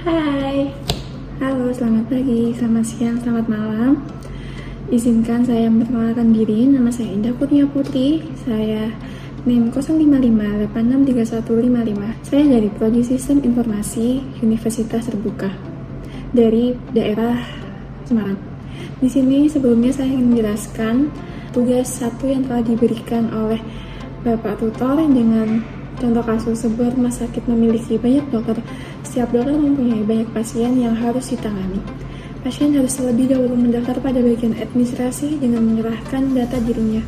Hai, halo, selamat pagi, selamat siang, selamat malam. Izinkan saya memperkenalkan diri. Nama saya Indah Kurnia Putri. Saya NIM 055863155. Saya dari Prodi Sistem Informasi Universitas Terbuka dari daerah Semarang. Di sini sebelumnya saya ingin menjelaskan tugas satu yang telah diberikan oleh Bapak Tutor dengan contoh kasus sebuah rumah sakit memiliki banyak dokter. Setiap dokter mempunyai banyak pasien yang harus ditangani. Pasien harus terlebih dahulu mendaftar pada bagian administrasi dengan menyerahkan data dirinya.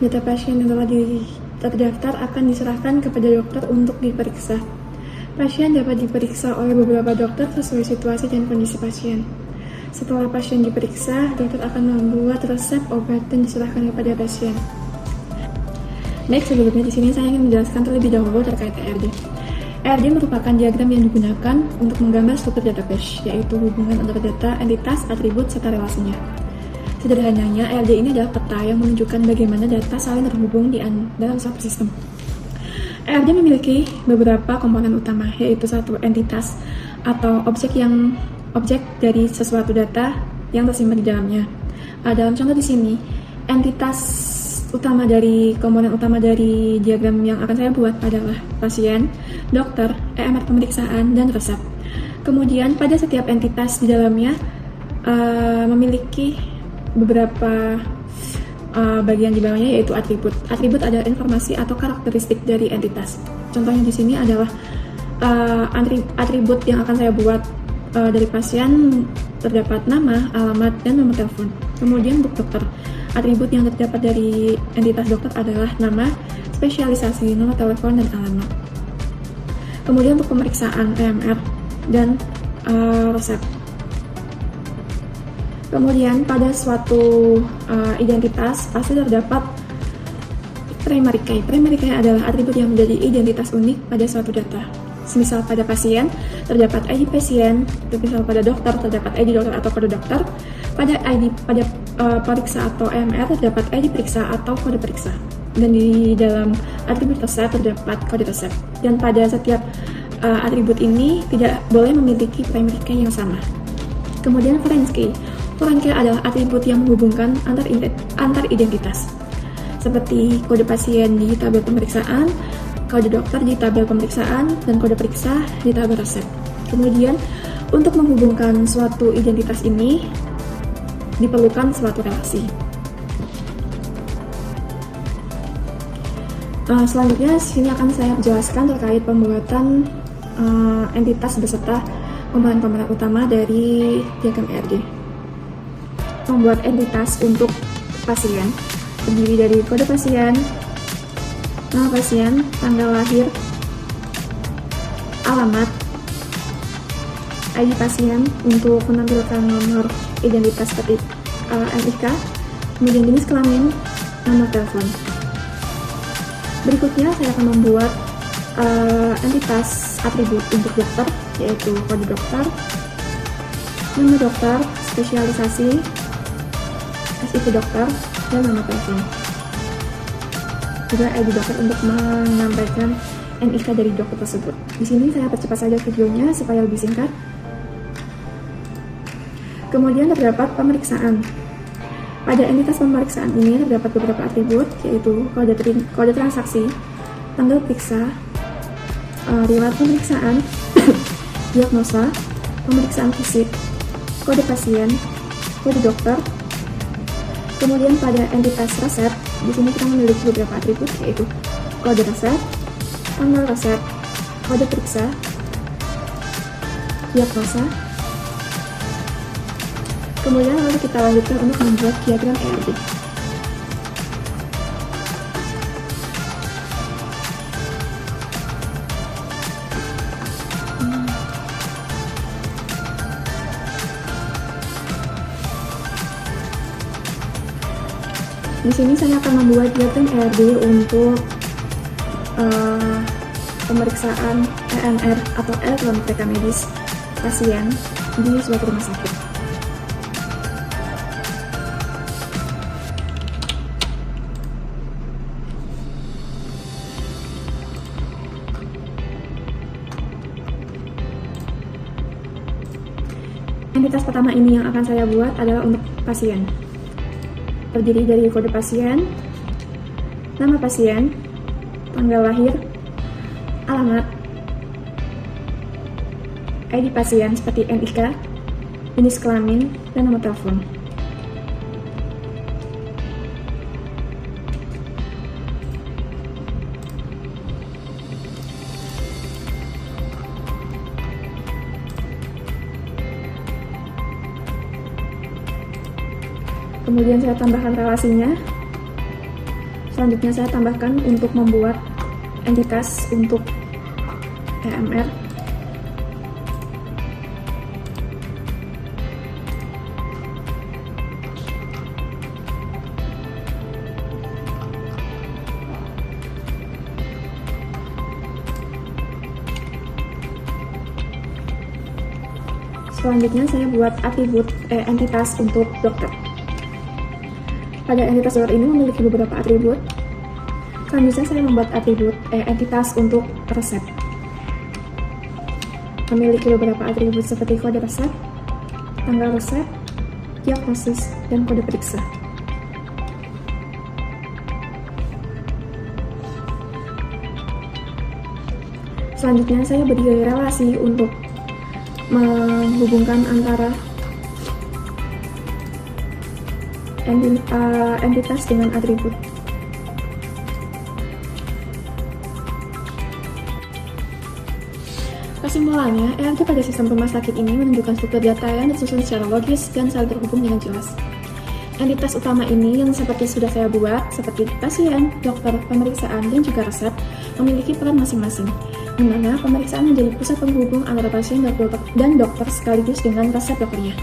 Data pasien yang telah terdaftar akan diserahkan kepada dokter untuk diperiksa. Pasien dapat diperiksa oleh beberapa dokter sesuai situasi dan kondisi pasien. Setelah pasien diperiksa, dokter akan membuat resep obat dan diserahkan kepada pasien. Baik, sebelumnya di sini saya ingin menjelaskan terlebih dahulu terkait ERD. ERD merupakan diagram yang digunakan untuk menggambar struktur database, yaitu hubungan antara data, entitas, atribut, serta relasinya. Sederhananya, ERD ini adalah peta yang menunjukkan bagaimana data saling terhubung dalam suatu sistem. ERD memiliki beberapa komponen utama, yaitu satu entitas atau objek dari sesuatu data yang tersimpan di dalamnya. Dalam contoh di sini, komponen utama dari diagram yang akan saya buat adalah pasien, dokter, EMR pemeriksaan, dan resep. Kemudian pada setiap entitas di dalamnya memiliki beberapa bagian di bawahnya, yaitu atribut. Atribut adalah informasi atau karakteristik dari entitas. Contohnya di sini adalah atribut yang akan saya buat dari pasien terdapat nama, alamat, dan nomor telepon. Kemudian untuk dokter, atribut yang terdapat dari entitas dokter adalah nama, spesialisasi, nomor telepon, dan alamat. Kemudian untuk pemeriksaan EMR dan resep. Kemudian pada suatu identitas pasti terdapat primary key. Primary key adalah atribut yang menjadi identitas unik pada suatu data. Semisal pada pasien terdapat ID pasien, semisal pada dokter terdapat ID dokter atau kode dokter, pada periksa atau EMR terdapat ID periksa atau kode periksa, dan di dalam atribut resep terdapat kode resep. Dan pada setiap atribut ini tidak boleh memiliki primary key yang sama. Kemudian foreign key. Foreign key adalah atribut yang menghubungkan antar identitas, seperti kode pasien di tabel pemeriksaan, kode dokter di tabel pemeriksaan, dan kode periksa di tabel resep. Kemudian untuk menghubungkan suatu identitas ini diperlukan suatu relasi. Selanjutnya sini akan saya jelaskan terkait pembuatan entitas beserta komponen-komponen utama dari diagram ERD. Membuat entitas untuk pasien terdiri dari kode pasien, nama pasien, tanggal lahir, alamat, ID pasien untuk menampilkan nomor identitas seperti NIK, kemudian jenis kelamin, nomor telepon. Berikutnya saya akan membuat entitas atribut untuk dokter, yaitu kode dokter, nama dokter, spesialisasi, SIP dokter, dan nomor telepon. Juga ID dokter untuk menyampaikan NIK dari dokter tersebut. Di sini saya percepat saja videonya supaya lebih singkat. Kemudian terdapat pemeriksaan. Pada entitas pemeriksaan ini terdapat beberapa atribut, yaitu kode transaksi, tanggal periksa, riwayat pemeriksaan, diagnosa, pemeriksaan fisik, kode pasien, kode dokter. Kemudian pada entitas resep, di sini kita memiliki beberapa atribut, yaitu kode resep, tanggal resep, kode periksa, diagnosa. Kemudian lalu kita lanjutkan untuk membuat diagram ERD. Di sini saya akan membuat diagram ERD untuk pemeriksaan EMR atau elektronik rekam medis pasien di suatu rumah sakit. Entitas pertama ini yang akan saya buat adalah untuk pasien. Terdiri dari kode pasien, nama pasien, tanggal lahir, alamat, ID pasien seperti NIK, jenis kelamin, dan nomor telepon. Kemudian saya tambahkan relasinya. Selanjutnya saya tambahkan untuk membuat entitas untuk EMR. Selanjutnya saya buat atribut entitas untuk dokter. Pada entitas dokter ini memiliki beberapa atribut. Selanjutnya saya membuat atribut entitas untuk resep. Memiliki beberapa atribut seperti kode resep, tanggal resep, diagnosis, dan kode periksa. Selanjutnya saya beri relasi untuk menghubungkan antara entitas dengan atribut. Kesimpulannya, ERG pada sistem rumah sakit ini menunjukkan struktur data yang disusun secara logis dan saling terhubung dengan jelas. Entitas utama ini yang seperti sudah saya buat, seperti pasien, dokter, pemeriksaan, dan juga resep, memiliki peran masing-masing, di mana pemeriksaan menjadi pusat penghubung antara pasien dan dokter sekaligus dengan resep dokternya.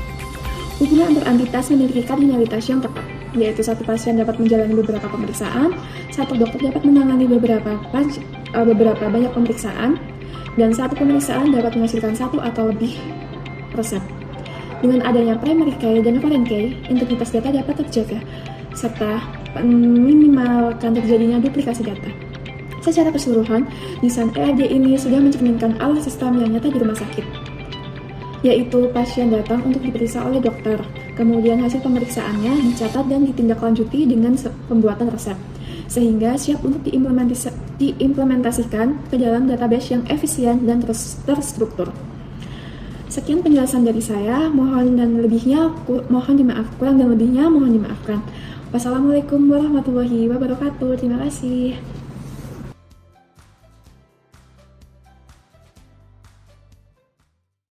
Hubungan antar entitas memiliki kardinalitas yang tepat, yaitu satu pasien dapat menjalani beberapa pemeriksaan, satu dokter dapat menangani beberapa banyak pemeriksaan, dan satu pemeriksaan dapat menghasilkan satu atau lebih resep. Dengan adanya primary key dan foreign key, integritas data dapat terjaga, serta minimalkan terjadinya duplikasi data. Secara keseluruhan, desain ERG ini sudah mencerminkan alur sistem yang nyata di rumah sakit, yaitu pasien datang untuk diperiksa oleh dokter, kemudian hasil pemeriksaannya dicatat dan ditindaklanjuti dengan pembuatan resep, sehingga siap untuk diimplementasikan ke dalam database yang efisien dan terstruktur. Sekian penjelasan dari saya, kurang dan lebihnya mohon dimaafkan. Wassalamualaikum warahmatullahi wabarakatuh. Terima kasih.